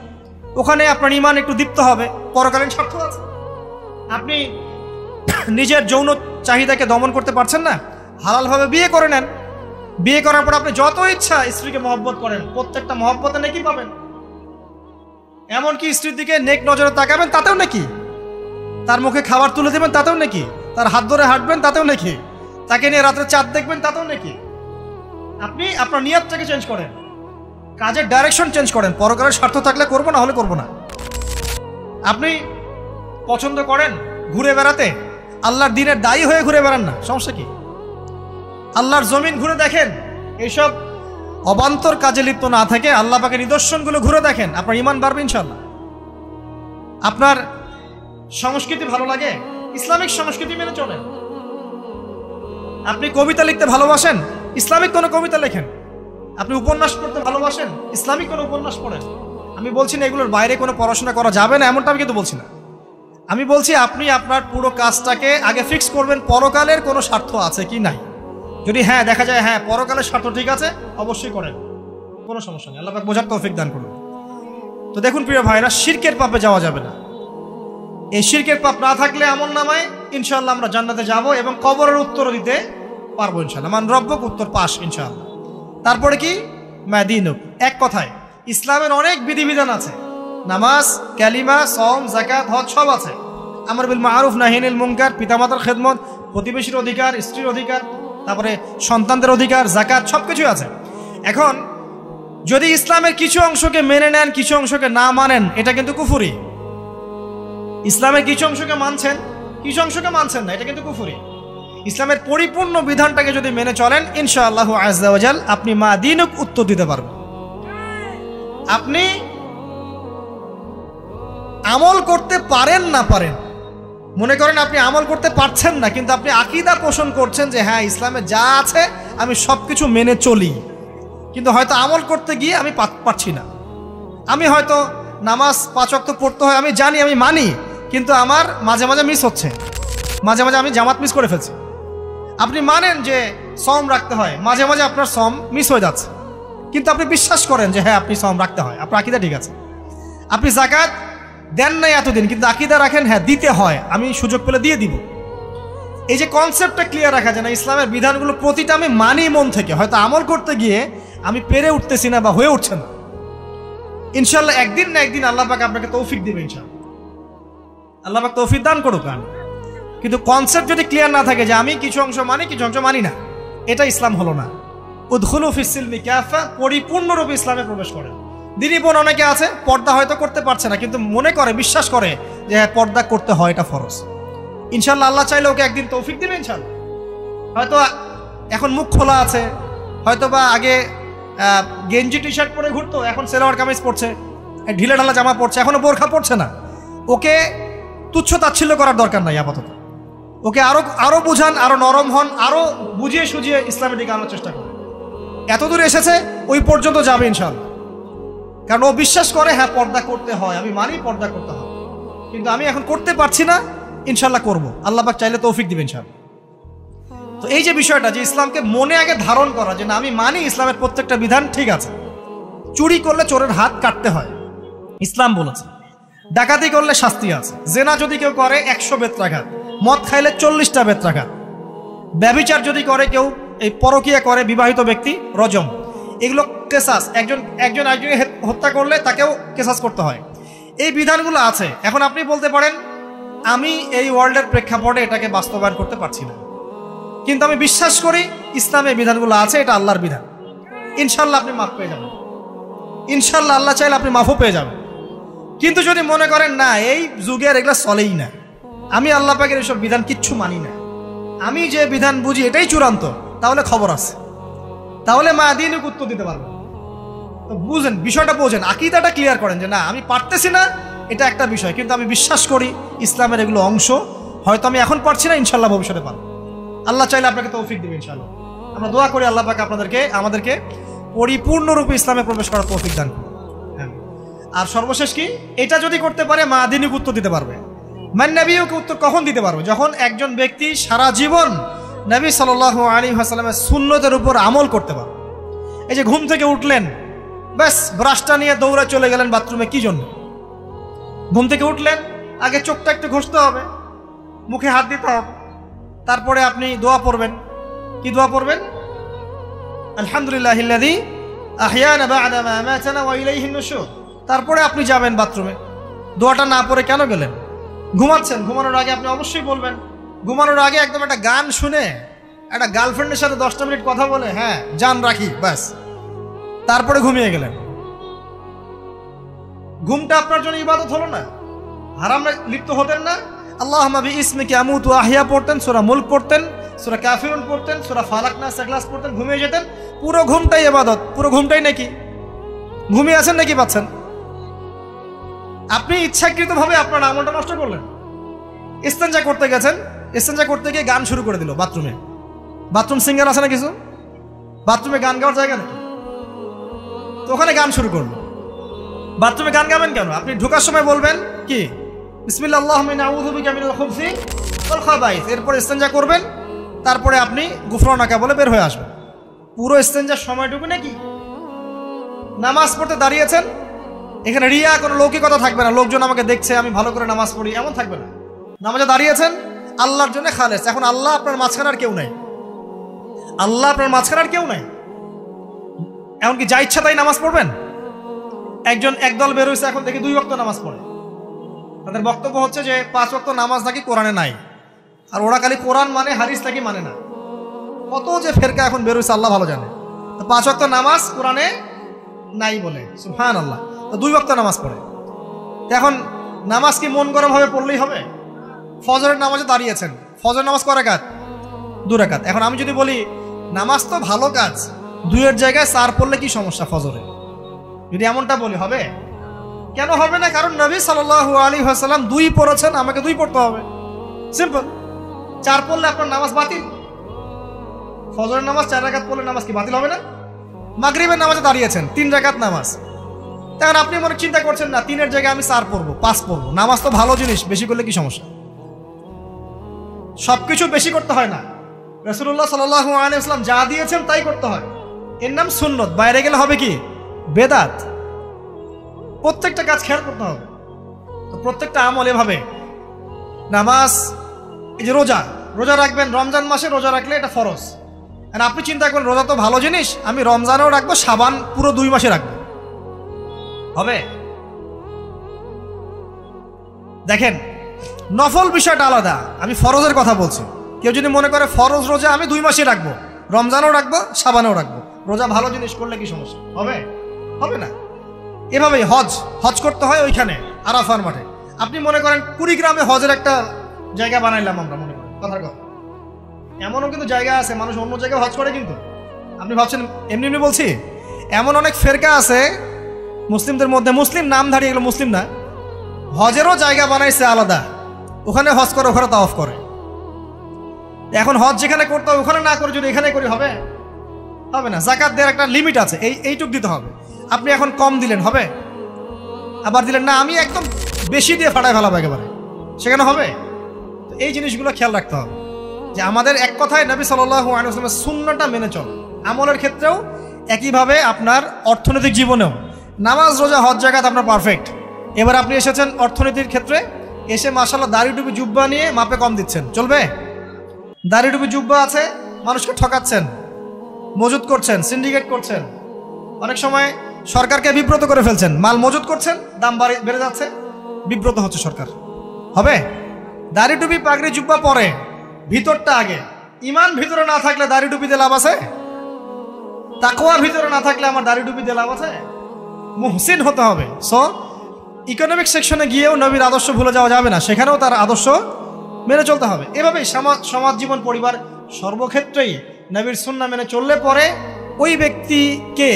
ওখানে আপনার ঈমান একটু দীপ্ত হবে, পরকালীন স্বার্থ আছে। আপনি নিজের যৌন চাহিদাকে দমন করতে পারছেন না, হালালভাবে বিয়ে করে নেন। বিয়ে করার পর আপনি যত ইচ্ছা স্ত্রীকে মহব্বত করেন, প্রত্যেকটা মহব্বতে নেকি পাবেন। এমনকি স্ত্রীর দিকে নেক নজরে তাকাবেন, তাতেও নাকি। তার মুখে খাবার তুলে দেবেন, তাতেও নাকি। তার হাত ধরে হাঁটবেন, তাতেও নাকি। তাকে নিয়ে রাত্রে চাঁদ দেখবেন, তাতেও নাকি। আপনি আপনার নিয়তটাকে চেঞ্জ করেন, কাজের ডাইরেকশন চেঞ্জ করেন। পরকালের স্বার্থ থাকলে করবো, না হলে করবো না। আপনি পছন্দ করেন ঘুরে বেড়াতে, আল্লাহর দ্বীনের দায়ী হয়ে ঘুরে বেড়ান না, সমস্যা কি? আল্লাহর জমিন ঘুরে দেখেন, এইসব অবান্তর কাজে লিপ্ত না থাকে আল্লাহ পাকের নিদর্শনগুলো ঘুরে দেখেন, আপনার ঈমান বাড়বে ইনশাআল্লাহ। আপনার সংস্কৃতি ভালো লাগে, ইসলামিক সংস্কৃতি মেনে চলেন। আপনি কবিতা লিখতে ভালোবাসেন, ইসলামিক কোনো কবিতা লেখেন। আপনি উপন্যাস পড়তে ভালোবাসেন, ইসলামিক কোনো উপন্যাস পড়েন। আমি বলছি না এগুলোর বাইরে কোনো পড়াশোনা করা যাবে না, এমনটা আমি কিন্তু বলছি না। আমি বলছি আপনি আপনার পুরো কাজটাকে আগে ফিক্স করবেন পরকালের কোনো স্বার্থ আছে কি নাই। যদি হ্যাঁ দেখা যায় হ্যাঁ পরকালের স্বার্থ ঠিক আছে, অবশ্যই করেন, কোনো সমস্যা নেই। আল্লাহ পাক বোঝার তৌফিক দান করুন। তো দেখুন প্রিয় ভাইরা, শিরকের পাপে যাওয়া যাবে না। এই শিরকের পাপ না থাকলে আমলনামায় ইনশাআল্লাহ আমরা জান্নাতে যাব এবং কবরের উত্তরও দিতে পারবো ইনশাআল্লাহ। মান রব্বুক, উত্তর পাস ইনশাআল্লাহ। তারপরে কি? মা দীনুক। এক কথায় ইসলামের অনেক বিধিবিধান আছে, নামাজ, কালিমা, সওম, যাকাত, হজ সব আছে। আমর বিল মারুফ, নাহি আনিল মুনকার, পিতামাতার খেদমত, প্রতিবেশীর অধিকার, স্ত্রীর অধিকার, তারপরে সন্তানদের অধিকার, যাকাত সবকিছু আছে। এখন যদি ইসলামের কিছু অংশকে মেনে নেন, কিছু অংশকে না মানেন, এটা কিন্তু কুফরি। ইসলামের কিছু অংশকে মানছেন, কিছু অংশকে মানছেন না, এটা কিন্তু কুফরি। ইসলামের পরিপূর্ণ বিধানটাকে যদি মেনে চলেন ইনশাআল্লাহ আযজা ওয়া জাল আপনি মা দীনুক উত্তর দিতে পারবেন। আপনি আমল করতে পারেন না পারেন, মনে করেন আপনি আমল করতে পারছেন না, কিন্তু আপনি আকীদা পোষণ করছেন যে হ্যাঁ ইসলামে যা আছে আমি সব কিছু মেনে চলি, কিন্তু হয়তো আমল করতে গিয়ে আমি পারছি না। আমি হয়তো নামাজ 5 ওয়াক্ত পড়তে হয়, আমি জানি, আমি মানি, কিন্তু আমার মাঝে মাঝে মিস হচ্ছে, মাঝে মাঝে আমি জামাত মিস করে ফেলছি। আপনি মানেন যে সওম রাখতে হয়, মাঝে মাঝে আপনার সওম মিস হয়ে যাচ্ছে, কিন্তু আপনি বিশ্বাস করেন যে হ্যাঁ আপনি সওম রাখতে হয়, আপনার আকীদা ঠিক আছে। আপনি যাকাত দেন নাই এতদিন, কিন্তু আকীদা রাখেন হ্যাঁ দিতে হয়, আমি সুযোগ পেলে দিয়ে দিব। এই যে কনসেপ্টটা ক্লিয়ার রাখা যায় না, ইসলামের বিধানগুলো প্রতিটা আমি মানি মন থেকে, হয়তো আমল করতে গিয়ে আমি পেরে উঠতেছি না বা হয়ে উঠছে না। ইনশাআল্লাহ একদিন না একদিন আল্লাহ পাক আপনাকে তৌফিক দিবে ইনশাআল্লাহ, আল্লাহ পাক তৌফিক দান করুক। কিন্তু কনসেপ্ট যদি ক্লিয়ার না থাকে যে আমি কিছু অংশ মানি কিছু অংশ মানি না, এটা ইসলাম হলো না। উদখুলু ফিস-সিলমি কাফা, পরিপূর্ণরূপে ইসলামে প্রবেশ করেন। দিনী বোন অনেকে আছে পর্দা হয়তো করতে পারছে না, কিন্তু মনে করে, বিশ্বাস করে যে হ্যাঁ পর্দা করতে হয়, এটা ফরজ। ইনশাআল্লাহ আল্লাহ চাইলে ওকে একদিন তৌফিক দিবে ইনশাআল্লাহ। হয়তো এখন মুখ খোলা আছে, হয়তো বা আগে গেঞ্জি টি শার্ট পরে ঘুরতো, এখন সেলোয়ার কামিজ পরছে, ঢিলে ঢালা জামা পরছে, এখনো বোরখা পরছে না। ওকে তুচ্ছ তাচ্ছিল্য করার দরকার নাই আপাতত, ওকে আরো বুঝান, আরো নরম হন, আরো বুঝিয়ে সুঝিয়ে ইসলামের দিকে আনার চেষ্টা করেন। এত দূর এসেছে, ওই পর্যন্ত যাবে ইনশাআল্লাহ, কারণ ও বিশ্বাস করে হ্যাঁ পর্দা করতে হয়, আমি মানি পর্দা করতে হয়, কিন্তু আমি এখন করতে পারছি না, ইনশাআল্লাহ করব, আল্লাহ পাক চাইলে তৌফিক দিবেন ইনশাআল্লাহ। তো এই যে বিষয়টা, যে ইসলামকে মনে আগে ধারণ করা, যে না আমি মানি ইসলামের প্রত্যেকটা বিধান ঠিক আছে। চুরি করলে চোরের হাত কাটতে হয়, ইসলাম বলেছে। ডাকাতি করলে শাস্তি আছে, জেনা যদি কেউ করে 100 বেত্রাঘাত, মদ খাইলে 40টা বেত্রাঘাত, ব্যভিচার যদি করে কেউ, এই পরকীয়া করে বিবাহিত ব্যক্তি, রজম, এগুলো কেসাস। একজন একজনকে হত্যা করলে তাকেও কেসাস করতে হয়। এই বিধানগুলো আছে। এখন আপনি বলতে পারেন আমি এই ওয়ার্ল্ডের প্রেক্ষাপটে এটাকে বাস্তবায়ন করতে পারছি না, কিন্তু আমি বিশ্বাস করি ইসলামের বিধানগুলো আছে, এটা আল্লাহর বিধান। ইনশাআল্লাহ আপনি মাফ পেয়ে যাবেন, ইনশাআল্লাহ আল্লাহ চাইলে আপনি মাফও পেয়ে যাবেন। কিন্তু যদি মনে করেন না এই যুগের এগুলো চলেই না, আমি আল্লাহ পাকের এইসব বিধান কিচ্ছু মানি না, আমি যে বিধান বুঝি এটাই চূড়ান্ত, তাহলে খবর আছে, তাহলে মা দীনুক উত্তর দিতে পারবেন। তো বুঝেন, বিষয়টা বোঝেন, আকীদাটা ক্লিয়ার করেন যে না আমি পারতেছি না, এটা একটা বিষয়, কিন্তু আমি বিশ্বাস করি ইসলামের এগুলো অংশ, হয়তো আমি এখন পারছি না, ইনশাআল্লাহ ভবিষ্যতে পারবো। আল্লাহ চাইলে আপনাকে তৌফিক দেবে ইনশাআল্লাহ। আমরা দোয়া করি আল্লাহ পাক আমাদেরকে পরিপূর্ণরূপে ইসলামে প্রবেশ করার তৌফিক দান করুন। হ্যাঁ, আর সর্বশেষ কি, এটা যদি করতে পারে মা দীনুক উত্তর দিতে পারবে। মান নবিয়ুক উত্তর কখন দিতে পারবে? যখন একজন ব্যক্তি সারা জীবন নবী সাল্লাল্লাহু আলাইহি ওয়াসাল্লামের সুন্নতের উপর আমল করতে পারবে। এই যে ঘুম থেকে উঠলেন, ব্যাস ব্রাশটা নিয়ে দৌড়ে চলে গেলেন বাথরুমে, কি জন্য? ঘুম থেকে উঠলেন, আগে চোখটা একটু ঘষতে হবে, মুখে হাত দিতে হবে, তারপরে আপনি দোয়া পড়বেন। কি দোয়া পড়বেন? আলহামদুলিল্লাহিল্লাযী আহইয়ানা বা'দা মা আমাতানা ওয়া ইলাইহিন নুশুর। তারপরে আপনি যাবেন বাথরুমে। দোয়াটা না পড়ে কেন গেলেন? ঘুমাচ্ছেন, ঘুমানোর আগে আপনি অবশ্যই বলবেন। ঘুমানোর আগে একদম একটা গান শুনে, একটা গার্লফ্রেন্ডের সাথে 10টা মিনিট কথা বলে হ্যাঁ জান রাখি, ব্যাস, তারপরে ঘুমিয়ে গেলেন। ঘুমটা আপনার জন্য ইবাদত হলো না? হারামে লিপ্ত হতেন না? আল্লাহুম্মা বিইসমিকা আমুতু ওয়া আহইয়া পড়তেন, সূরা মুলক পড়তেন, সূরা কাফিরুন পড়তেন, সূরা ফালাক নাস ইখলাস পড়তেন, ঘুমিয়ে যেতেন। পুরো ঘুমটাই ইবাদত, পুরো ঘুমটাই নাকি। ঘুমিয়ে আছেন নাকি পাচ্ছেন? আপনি ইচ্ছাকৃতভাবে আপনার আমলটা নষ্ট করলেন। ইস্তেঞ্জা করতে গেছেন, ইস্তেঞ্জা করতে গিয়ে গান শুরু করে দিল বাথরুমে। বাথরুম সিঙ্গার আছে না কিছু? বাথরুমে গান গাওয়ার জায়গা নাকি? তো ওখানে গান শুরু করলো। বাথরুমে গান গাবেন কেন? আপনি ঢোকার সময় বলবেন কি, বিসমিল্লাহ আল্লাহুম্মা ইন্নী আউযু বিকা মিনাল খুবসি ওয়াল খাবাইস। এরপর ইস্তেঞ্জা করবেন, তারপরে আপনি গুফরানাকা বলে বের হয়ে আসবেন। পুরো ইস্তেঞ্জার সময়টুকু নাকি। নামাজ পড়তে দাঁড়িয়েছেন, এখানে রিয়া কোনো লৌকিকতা থাকবে না, লোকজন আমাকে দেখছে আমি ভালো করে নামাজ পড়ি, এমন থাকবে না। নামাজে দাঁড়িয়েছেন আল্লাহর জন্য খালেস। এখন আল্লাহ আপনার মাঝখানে আর কেউ নাই, আল্লাহ আপনার মাঝখানে আর কেউ নাই। এমনকি যা ইচ্ছা তাই নামাজ পড়বেন। একদল বের হয়েছে, এখন দেখি 2 ওয়াক্ত নামাজ পড়ে। তাদের বক্তব্য হচ্ছে যে 5 ওয়াক্ত নামাজ নাকি কোরআনে নাই, আর ওরা খালি কোরআন মানে হাদিস নাকি মানে না। কত যে ফেরকা এখন বের হয়েছে আল্লাহ ভালো জানে। তো 5 ওয়াক্ত নামাজ কোরআনে নাই বলে, সুবহানাল্লাহ। তো 2 ওয়াক্ত নামাজ পড়ে। এখন নামাজ কি মন গরম ভাবে পড়লেই হবে? ফজরের নামাজে দাঁড়িয়েছেন, ফজর নামাজ কয় রাকাত? 2 রাকাত। এখন আমি যদি বলি নামাজ তো ভালো কাজ, 2-এর জায়গায় 4 পড়লে কি সমস্যা ফজরে? যদি এমনটা বলি হবে? কেন হবে না? কারণ নবী সাল্লাল্লাহু আলাইহি ওয়াসাল্লাম 2 পড়েছেন, আমাকে 2 পড়তে হবে। সিম্পল। 4 পড়লে আপনার নামাজ বাতিল। ফজরের নামাজ 4 রাকাত পড়লে নামাজ কি বাতিল হবে না? মাগরিবের নামাজে দাঁড়িয়েছেন, 3 রাকাত নামাজ। তখন আপনি মনে চিন্তা করছেন না 3-এর জায়গায় আমি 4 পড়বো, 5 পড়বো। নামাজ তো ভালো জিনিস, বেশি করলে কি সমস্যা? সবকিছু বেশি করতে হয় না। রাসূলুল্লাহ সাল্লাল্লাহু আলাইহি ওয়াসাল্লাম যা দিয়েছেন তাই করতে হয়। এর নাম সুন্নত। বাইরে গেলে হবে কি? বেদাত। প্রত্যেকটা কাজ খেয়াল করতে হবে। তো প্রত্যেকটা আমল এভাবে। নামাজ, এই যে রোজা রাখবেন, রমজান মাসে রোজা রাখলে এটা ফরজ। আর আপনি চিন্তা করেন রোজা তো ভালো জিনিস, আমি রমজানেও রাখবো, শাবান পুরো 2 মাসে রাখবো, হবে? দেখেন, নফল বিষয়টা আলাদা, আমি ফরজের কথা বলছি। কেউ যদি মনে করে ফরজ রোজা আমি 2 মাসে রাখবো, রমজানও রাখবো, শাবানও রাখবো, রোজা ভালো জিনিস করলে কি সমস্যা হবে? হবে না। এভাবেই হজ করতে হয় ওইখানে আরাফার মাঠে। আপনি মনে করেন কুড়িগ্রামে হজের একটা জায়গা বানাইলাম আমরা, মনে করেন কথার কথা। এমনও কিন্তু জায়গা আছে মানুষ অন্য জায়গায় হজ করে, কিন্তু আপনি ভাবছেন এমনি এমনি বলছি। এমন অনেক ফেরকা আছে মুসলিমদের মধ্যে, মুসলিম নামধারী, এগুলো মুসলিম না, হজেরও জায়গা বানাইছে আলাদা, ওখানে হজ করে, ওখানে তাওয়াফ করে। এখন হজ যেখানে করতে হবে ওখানে না করে যদি এখানে করি হবে? হবে না। যাকাত দেওয়ার একটা লিমিট আছে, এইটুক দিতে হবে। আপনি এখন কম দিলেন হবে, আবার দিলেন না আমি একদম বেশি দিয়ে ফাটায় ফেলাবো একেবারে, সেখানে হবে? তো এই জিনিসগুলো খেয়াল রাখতে হবে যে আমাদের এক কথায় নবী সাল্লাল্লাহু আলাইহি ওয়াসাল্লামের সুন্নাহটা মেনে চল। আমলের ক্ষেত্রেও একইভাবে, আপনার অর্থনৈতিক জীবনেও। নামাজ, রোজা, হজ, জাকাত আপনার পারফেক্ট। এবার আপনি এসেছেন অর্থনীতির ক্ষেত্রে, এসে মাশাআল্লাহ দাড়ি টুপি জুব্বা নিয়ে মাপে কম দিচ্ছেন, চলবে? দাড়ি টুপি জুব্বা আছে, মানুষকে ঠকাচ্ছেন, মজুত করছেন, সিন্ডিকেট করছেন, অনেক সময় সরকারকে বিব্রত করে ফেলছেন, মাল মজুত করছেন, দাম বেড়ে যাচ্ছে, বিব্রত হচ্ছে সরকার, হবে? দাড়ি টুপি পাগড়ি জুব্বা পরে, ভিতরটা আগে। ইমান ভিতরে না থাকলে দাড়ি টুপি দিয়ে লাভ আছে? তাকওয়া ভিতরে না থাকলে আমার দাড়ি টুপি দিয়ে লাভ আছে? মুহসিন হতে হবে। সো ইকোনমিক সেকশনে গিয়েও নবীর আদর্শ ভুলে যাওয়া যাবে না, সেখানেও তার আদর্শ মেনে চলতে হবে। এভাবেই সমাজ জীবন, পরিবার, সর্বক্ষেত্রেই নবীর সুন্নাহ মেনে চললে পরে ওই ব্যক্তিকে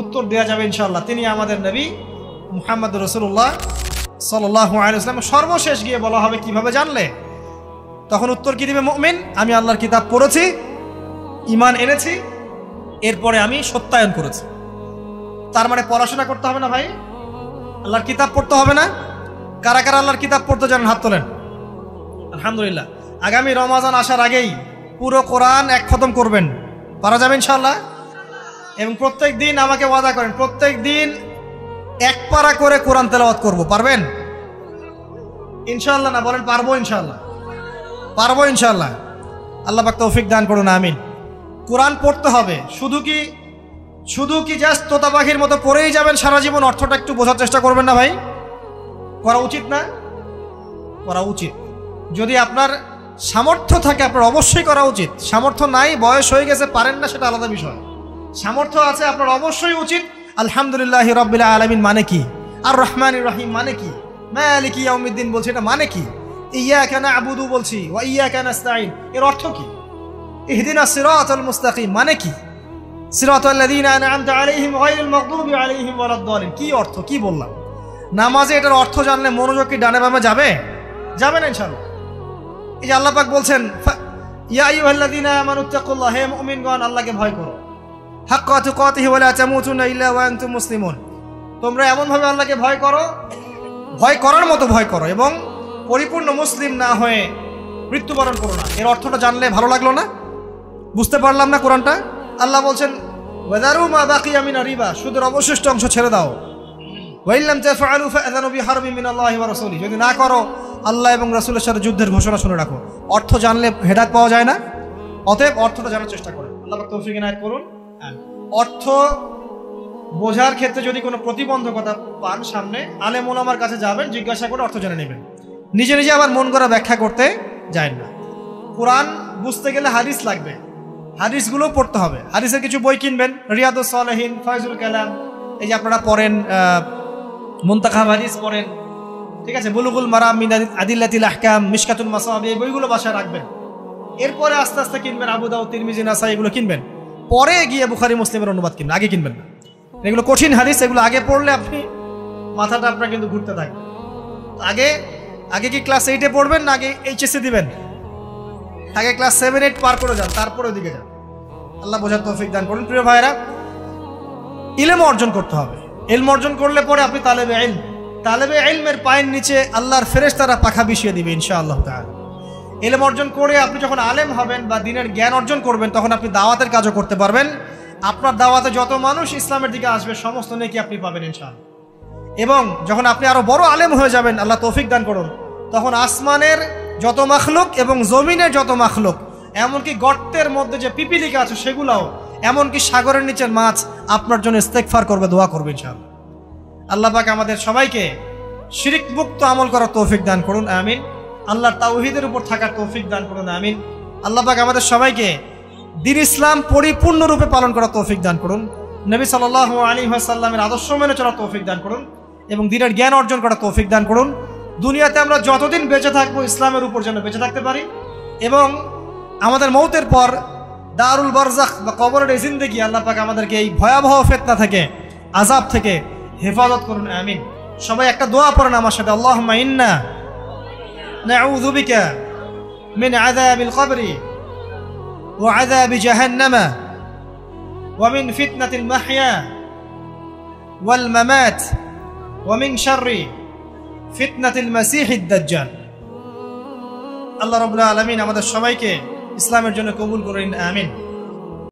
উত্তর দেওয়া যাবে ইনশাআল্লাহ, তিনি আমাদের নবী মুহাম্মদ রাসূলুল্লাহ সাল্লাল্লাহু আলাইহি ওয়াসাল্লাম। সর্বশেষ গিয়ে বলা হবে কিভাবে জানলে? তখন উত্তর কি দিবে? মুমিন, আমি আল্লাহর কিতাব পড়েছি, ঈমান এনেছি, এরপরে আমি সত্যায়ন করেছি। তার মানে পড়াশোনা করতে হবে না ভাই? আল্লাহর কিতাব পড়তে হবে না? কারা কারা আল্লাহর কিতাব পড়তে জানেন হাত তোলেন। আলহামদুলিল্লাহ। আগামী রমাজান আসার আগেই পুরো কোরআন 1 খতম করবেন, পারা যাবে ইনশাআল্লাহ? এবং প্রত্যেক দিন আমাকে ওয়াদা করেন, প্রত্যেক দিন 1 পারা করে কোরআন তেলাওয়াত করব, পারবেন ইনশাআল্লাহ? না বলেন পারবো ইনশাআল্লাহ? পারবো ইনশাআল্লাহ। আল্লাহ পাক তৌফিক দান করুন, আমিন। কোরআন পড়তে হবে। শুধু কি জাস্ট তোতা পাখির মতো পড়েই যাবেন সারা জীবন? অর্থটা একটু বোঝার চেষ্টা করবেন না ভাই? করা উচিত না? করা উচিত। যদি আপনার সামর্থ্য থাকে আপনার অবশ্যই করা উচিত। সামর্থ্য নাই, বয়স হয়ে গেছে, পারেন না, সেটা আলাদা বিষয়। সামর্থ্য আছে আপনার অবশ্যই উচিত। আলহামদুলিল্লাহি রাব্বিল আলামিন মানে কি? আর রহমানির রহিম মানে কি? মালিকি ইয়াউমিদ্দিন বলছে, এটা মানে কি? ইয়াকা না'বুদু বলছি, ওয়া ইয়াকা নাস্তাঈন, এর অর্থ কি? ইহদিনাস সিরাতাল মুস্তাকিম মানে কি? সিরাতাল লাযীনা আন'আমতা আলাইহিম গায়রিল মাগদুবি আলাইহিম ওয়ালাদ-দালিন, কি অর্থ, কি বললাম? নামাজে এটার অর্থ জানলে মনোযোগ কি ডানে বামে যাবে? যাবে না ইনশাআল্লাহ। এই যে আল্লাহ পাক বলছেন, ইয়া আইয়ুহাল্লাযীনা আমানুত্তাকুল্লাহ, হে মুমিনগণ আল্লাহকে ভয় করো, হাক্কা তুকাতিহি ওয়া লা তামুতুন্না ইল্লা ওয়া আনতুম মুসলিমুন, তোমরা এমনভাবে আল্লাহকে ভয় করো, ভয় করার মতো ভয় করো এবং পরিপূর্ণ মুসলিম না হয়ে মৃত্যুবরণ করো না। এর অর্থটা জানলে ভালো লাগলো না? বুঝতে পারলাম না কোরআনটা? আল্লাহ বলছেন ওয়াদারু মা বাকিয়া মিনার রিবা, সুদের অবশিষ্ট অংশ ছেড়ে দাও। ওয়া ইল্লাম তাফআলু ফাআযানু বিহারবিন মিনাল্লাহি ওয়া রাসূলিহি, যদি না করো আল্লাহ এবং রাসূলের সাথে যুদ্ধের ঘোষণা শুনে রাখো। অর্থ জানলে হেদায়েত পাওয়া যায় না? অতএব অর্থটা জানার চেষ্টা করুন। আল্লাহ পাক তৌফিক ইনায়েত করুন। অর্থ বোঝার ক্ষেত্রে যদি কোনো প্রতিবন্ধকতা পান সামনে, আলেম ওলামার কাছে যাবেন, জিজ্ঞাসা করে অর্থ জেনে নেবেন। নিজে নিজে আবার মন করা ব্যাখ্যা করতে যায় না। কোরআন বুঝতে গেলে হাদিস লাগবে, হাদিসগুলো পড়তে হবে। হাদিসের কিছু বই কিনবেন, রিয়াদুস সালেহিন, ফয়জুল কালাম, এই যে আপনারা পড়েন, মুনতাখাব হাদিস পড়েন, ঠিক আছে, বুলুগুল মারাম মিন আদিল্লাতিল আহকাম, মিশকাতুল মাসাবি, এই বইগুলো বাসায় রাখবেন। এরপরে আস্তে আস্তে কিনবেন আবু দাউদ, তিরমিজি, নাসাই, এগুলো কিনবেন। পরে গিয়ে বুখারী মুসলিমের অনুবাদ কিনবেন, আগে কিনবেন না। এগুলো কঠিন হাদিস, এগুলো আগে পড়লে আপনি মাথাটা আপনার কিন্তু ঘুরতে থাকবে। আগে কি ক্লাস 8-এ পড়বেন না আগে এইচএসসি দিবেন? আগে ক্লাস 7-8 পার করে যান, তারপরে ওদিকে যান। আল্লাহ বোঝার তৌফিক দান করুন। প্রিয় ভাইরা, ইলম অর্জন করতে হবে। ইলম অর্জন করলে পরে আপনি তালেবে ইলম, তালেবে ইলমের পায়ের নিচে আল্লাহর ফেরেশতারা পাখা বিছিয়ে দিবে ইনশাআল্লাহ তাআলা। ইলম অর্জন করে আপনি যখন আলেম হবেন বা দ্বীনের জ্ঞান অর্জন করবেন, তখন আপনি দাওয়াতের কাজও করতে পারবেন। আপনার দাওয়াতে যত মানুষ ইসলামের দিকে আসবে সমস্ত নেকি আপনি পাবেন ইনশাআল্লাহ। এবং যখন আপনি আরো বড় আলেম হয়ে যাবেন, আল্লাহ তৌফিক দান করুন, তখন আসমানের যত মাখলুক এবং জমিনের যত মাখলুক, এমনকি গর্তের মধ্যে যে পিপিলিকা আছে সেগুলাও, এমনকি সাগরের নিচের মাছ আপনার জন্য ইস্তেগফার করবে, দোয়া করবে ইনশাআল্লাহ। আল্লাহ পাক আমাদের সবাইকে শিরক মুক্ত আমল করার তৌফিক দান করুন, আমিন। আল্লাহর তাওহীদের উপর থাকার তৌফিক দান করুন, আমিন। আল্লাহ পাক আমাদের সবাইকে দ্বীন ইসলাম পরিপূর্ণরূপে পালন করার তৌফিক দান করুন, নবী সাল্লাল্লাহু আলাইহি ওয়াসাল্লামের আদর্শ মেনে চলার তৌফিক দান করুন এবং দ্বীনের জ্ঞান অর্জন করার তৌফিক দান করুন। দুনিয়াতে আমরা যতদিন বেঁচে থাকবো ইসলামের উপর যেন বেঁচে থাকতে পারি এবং আমাদের মৌতের পর দারুল বারজাখ বা কবরের এই জিন্দেগি, আল্লাহ পাক আমাদেরকে এই ভয়াবহ ফিতনা থেকে, আযাব থেকে হেফাজত করুন, আমিন। সবাই একটা দোয়া পড়েন আমার সাথে, আল্লাহুম্মা ইন্না নাউযু বিকা মিন আযাবিল কবরি ওয়া আযাবি জাহান্নামা ওয়া মিন ফিতনাতিল মাহইয়া ওয়াল মামাত ওয়া মিন শাররি ফিতনাতিল মাসিহিদ দাজ্জাল। আল্লাহ রাব্বুল আলামিন আমাদের সবাইকে ইসলামের জন্য কবুল করুন, আমিন।